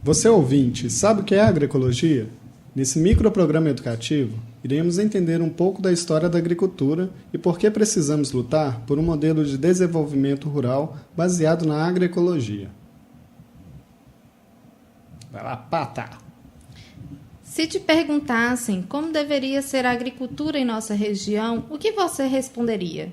Você ouvinte, sabe o que é agroecologia? Nesse microprograma educativo, iremos entender um pouco da história da agricultura e por que precisamos lutar por um modelo de desenvolvimento rural baseado na agroecologia. Vai lá, pata! Se te perguntassem como deveria ser a agricultura em nossa região, o que você responderia?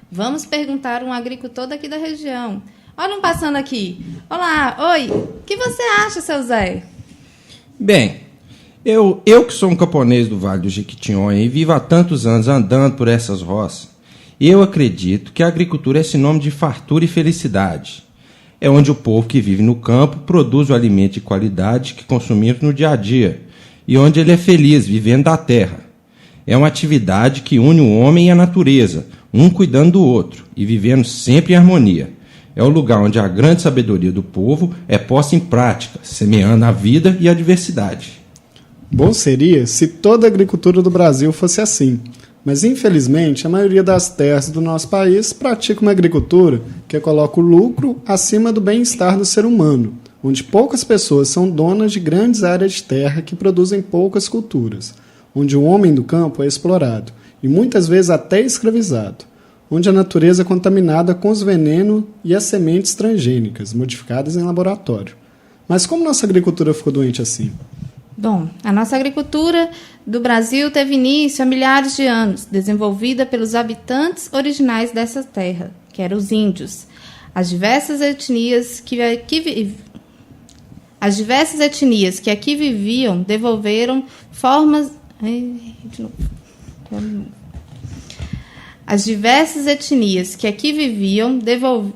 Vamos perguntar a um agricultor daqui da região. Olha um passando aqui. Olá, oi. O que você acha, seu Zé? Bem, eu que sou um camponês do Vale do Jequitinhonha e vivo há tantos anos andando por essas roças, eu acredito que a agricultura é sinônimo de fartura e felicidade. É onde o povo que vive no campo produz o alimento de qualidade que consumimos no dia a dia e onde ele é feliz vivendo da terra. É uma atividade que une o homem e a natureza, um cuidando do outro e vivendo sempre em harmonia. É o lugar onde a grande sabedoria do povo é posta em prática, semeando a vida e a diversidade. Bom seria se toda a agricultura do Brasil fosse assim, mas infelizmente a maioria das terras do nosso país pratica uma agricultura que coloca o lucro acima do bem-estar do ser humano, onde poucas pessoas são donas de grandes áreas de terra que produzem poucas culturas, onde o homem do campo é explorado e muitas vezes até escravizado, onde a natureza é contaminada com os venenos e as sementes transgênicas, modificadas em laboratório. Mas como nossa agricultura ficou doente assim? Bom, a nossa agricultura do Brasil teve início há milhares de anos, desenvolvida pelos habitantes originais dessa terra, que eram os índios. As diversas etnias que aqui viviam desenvolveram formas... As diversas etnias que aqui viviam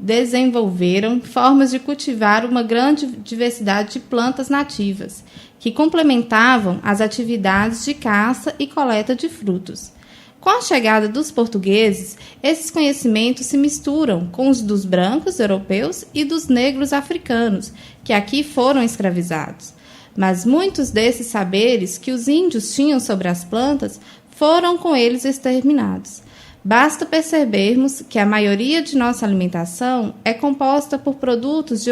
desenvolveram formas de cultivar uma grande diversidade de plantas nativas, que complementavam as atividades de caça e coleta de frutos. Com a chegada dos portugueses, esses conhecimentos se misturam com os dos brancos europeus e dos negros africanos, que aqui foram escravizados. Mas muitos desses saberes que os índios tinham sobre as plantas foram com eles exterminados. Basta percebermos que a maioria de nossa alimentação é composta por produtos de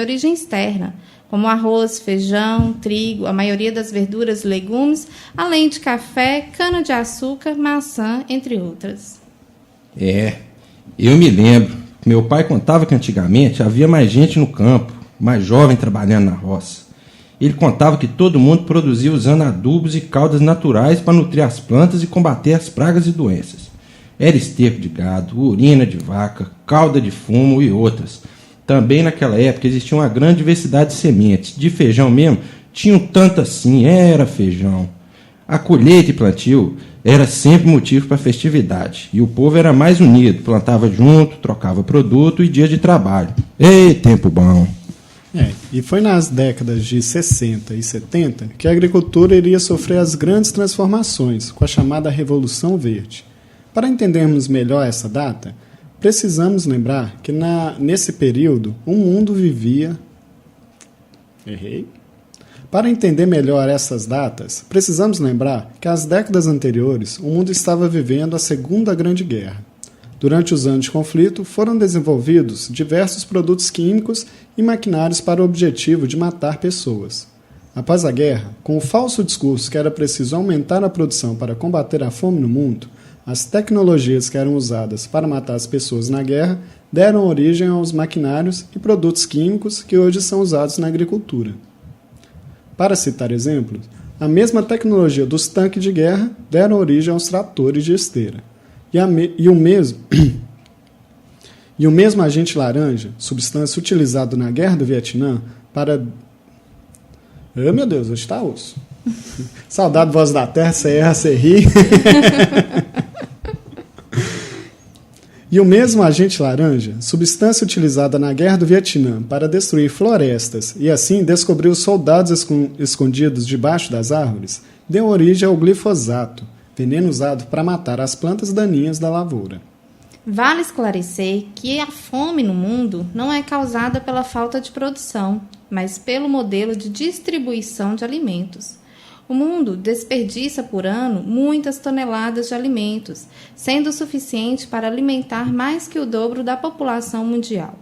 origem externa, como arroz, feijão, trigo, a maioria das verduras e legumes, além de café, cana-de-açúcar, maçã, entre outras. Eu me lembro. Meu pai contava que antigamente havia mais gente no campo, mais jovem trabalhando na roça. Ele contava que todo mundo produzia usando adubos e caudas naturais para nutrir as plantas e combater as pragas e doenças. Era esterco de gado, urina de vaca, cauda de fumo e outras. Também naquela época existia uma grande diversidade de sementes. De feijão mesmo, tinham tanto assim, era feijão. A colheita e plantio era sempre motivo para festividade. E o povo era mais unido, plantava junto, trocava produto e dia de trabalho. Ei, tempo bom! E foi nas décadas de 60 e 70 que a agricultura iria sofrer as grandes transformações, com a chamada Revolução Verde. Para entendermos melhor essa data, precisamos lembrar que nesse período o mundo vivia... Para entender melhor essas datas, precisamos lembrar que às décadas anteriores o mundo estava vivendo a Segunda Grande Guerra. Durante os anos de conflito, foram desenvolvidos diversos produtos químicos e maquinários para o objetivo de matar pessoas. Após a guerra, com o falso discurso que era preciso aumentar a produção para combater a fome no mundo, as tecnologias que eram usadas para matar as pessoas na guerra deram origem aos maquinários e produtos químicos que hoje são usados na agricultura. Para citar exemplos, a mesma tecnologia dos tanques de guerra deram origem aos tratores de esteira. E o mesmo agente laranja, substância utilizada na Guerra do Vietnã para... meu Deus, hoje está osso. Saudade, Voz da Terra, você erra, você ri. E o mesmo agente laranja, substância utilizada na Guerra do Vietnã para destruir florestas e assim descobrir os soldados escondidos debaixo das árvores, deu origem ao glifosato, veneno usado para matar as plantas daninhas da lavoura. Vale esclarecer que a fome no mundo não é causada pela falta de produção, mas pelo modelo de distribuição de alimentos. O mundo desperdiça por ano muitas toneladas de alimentos, sendo suficiente para alimentar mais que o dobro da população mundial.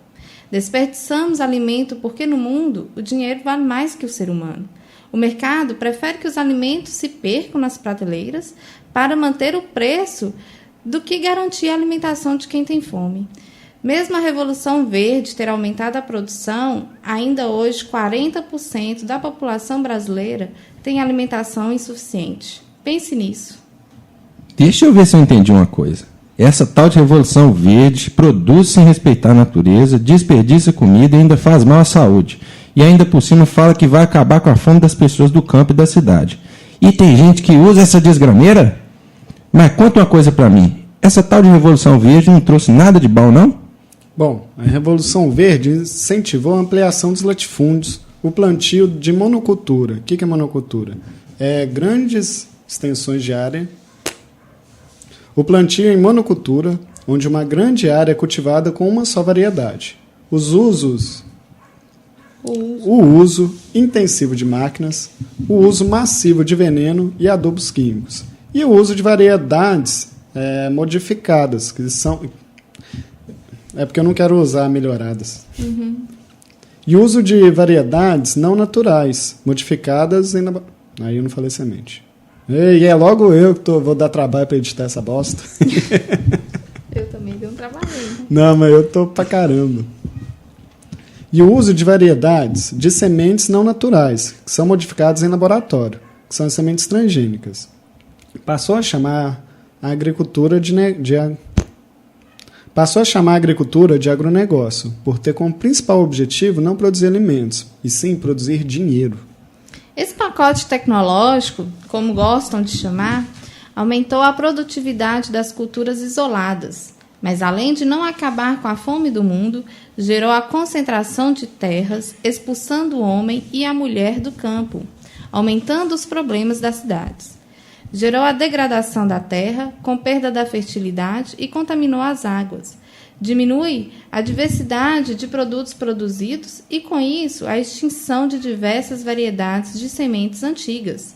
Desperdiçamos alimento porque no mundo o dinheiro vale mais que o ser humano. O mercado prefere que os alimentos se percam nas prateleiras para manter o preço do que garantir a alimentação de quem tem fome. Mesmo a Revolução Verde ter aumentado a produção, ainda hoje 40% da população brasileira tem alimentação insuficiente. Pense nisso. Deixa eu ver se eu entendi uma coisa. Essa tal de Revolução Verde produz sem respeitar a natureza, desperdiça comida e ainda faz mal à saúde. E ainda por cima fala que vai acabar com a fome das pessoas do campo e da cidade. E tem gente que usa essa desgrameira? Mas conta uma coisa pra mim. Essa tal de Revolução Verde não trouxe nada de bom, não? Bom, a Revolução Verde incentivou a ampliação dos latifúndios, o plantio de monocultura. O que é monocultura? Grandes extensões de área. O plantio em monocultura, onde uma grande área é cultivada com uma só variedade. O uso intensivo de máquinas, o uso massivo de veneno e adubos químicos. E o uso de variedades modificadas, que são... É porque eu não quero usar melhoradas. Uhum. E o uso de variedades não naturais, modificadas em... Aí eu não falei semente. E é logo eu que vou dar trabalho para editar essa bosta. Eu também dei um trabalho. Não, mas eu tô pra caramba. E o uso de variedades de sementes não naturais, que são modificadas em laboratório, que são as sementes transgênicas. Passou a chamar a agricultura de agronegócio, por ter como principal objetivo não produzir alimentos, e sim produzir dinheiro. Esse pacote tecnológico, como gostam de chamar, aumentou a produtividade das culturas isoladas, mas além de não acabar com a fome do mundo, gerou a concentração de terras, expulsando o homem e a mulher do campo, aumentando os problemas das cidades. Gerou a degradação da terra, com perda da fertilidade e contaminou as águas. Diminui a diversidade de produtos produzidos e, com isso, a extinção de diversas variedades de sementes antigas.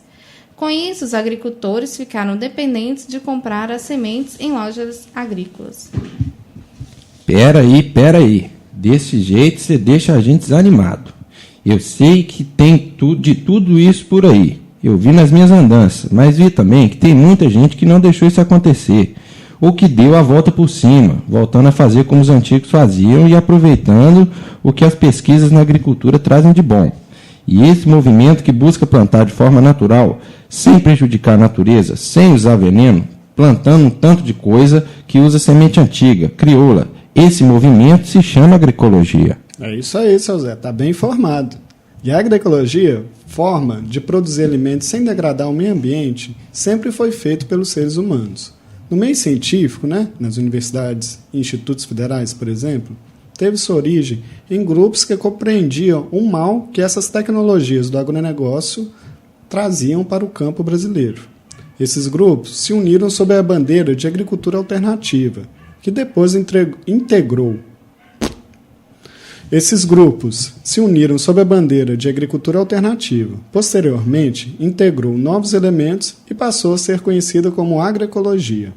Com isso, os agricultores ficaram dependentes de comprar as sementes em lojas agrícolas. Peraí. Desse jeito você deixa a gente desanimado. Eu sei que tem de tudo isso por aí. Eu vi nas minhas andanças, mas vi também que tem muita gente que não deixou isso acontecer, ou que deu a volta por cima, voltando a fazer como os antigos faziam e aproveitando o que as pesquisas na agricultura trazem de bom. E esse movimento que busca plantar de forma natural, sem prejudicar a natureza, sem usar veneno, plantando um tanto de coisa que usa semente antiga, crioula. Esse movimento se chama agroecologia. É isso aí, seu Zé, está bem informado. E a agroecologia, forma de produzir alimentos sem degradar o meio ambiente, sempre foi feito pelos seres humanos. No meio científico, nas universidades e institutos federais, por exemplo, teve sua origem em grupos que compreendiam o mal que essas tecnologias do agronegócio traziam para o campo brasileiro. Esses grupos se uniram sob a bandeira de agricultura alternativa, que depois integrou. Esses grupos se uniram sob a bandeira de agricultura alternativa. Posteriormente, integrou novos elementos e passou a ser conhecida como agroecologia.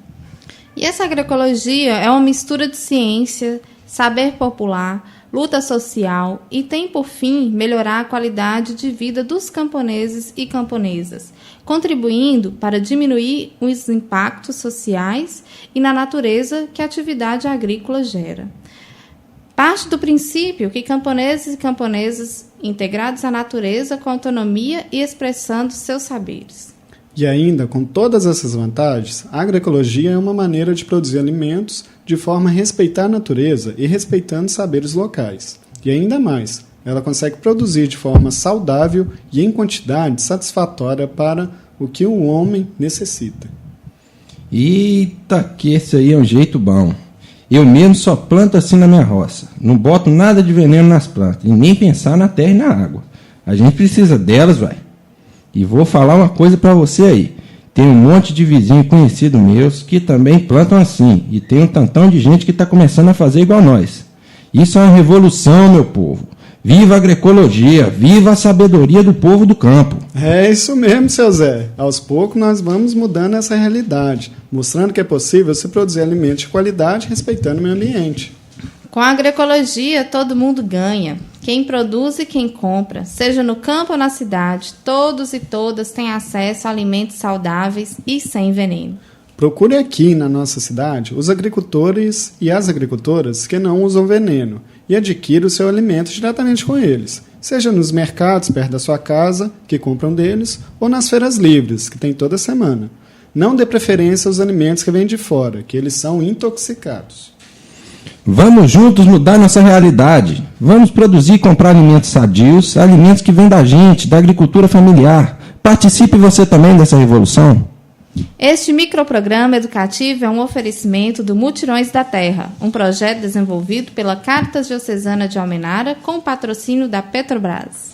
E essa agroecologia é uma mistura de ciência, saber popular, luta social e tem por fim melhorar a qualidade de vida dos camponeses e camponesas, contribuindo para diminuir os impactos sociais e na natureza que a atividade agrícola gera. Parte do princípio que camponeses e camponesas integrados à natureza com autonomia e expressando seus saberes. E ainda, com todas essas vantagens, a agroecologia é uma maneira de produzir alimentos de forma a respeitar a natureza e respeitando saberes locais. E ainda mais, ela consegue produzir de forma saudável e em quantidade satisfatória para o que o homem necessita. Eita, que esse aí é um jeito bom. Eu mesmo só planto assim na minha roça. Não boto nada de veneno nas plantas e nem pensar na terra e na água. A gente precisa delas, vai. E vou falar uma coisa para você aí. Tem um monte de vizinho conhecido meus que também plantam assim. E tem um tantão de gente que está começando a fazer igual nós. Isso é uma revolução, meu povo. Viva a agroecologia, viva a sabedoria do povo do campo. É isso mesmo, seu Zé. Aos poucos nós vamos mudando essa realidade, mostrando que é possível se produzir alimentos de qualidade respeitando o meio ambiente. Com a agroecologia, todo mundo ganha. Quem produz e quem compra, seja no campo ou na cidade, todos e todas têm acesso a alimentos saudáveis e sem veneno. Procure aqui na nossa cidade os agricultores e as agricultoras que não usam veneno e adquira o seu alimento diretamente com eles, seja nos mercados perto da sua casa, que compram deles, ou nas feiras livres, que tem toda semana. Não dê preferência aos alimentos que vêm de fora, que eles são intoxicados. Vamos juntos mudar nossa realidade. Vamos produzir e comprar alimentos sadios, alimentos que vêm da gente, da agricultura familiar. Participe você também dessa revolução. Este microprograma educativo é um oferecimento do Mutirões da Terra, um projeto desenvolvido pela Caritas Diocesana de Almenara com o patrocínio da Petrobras.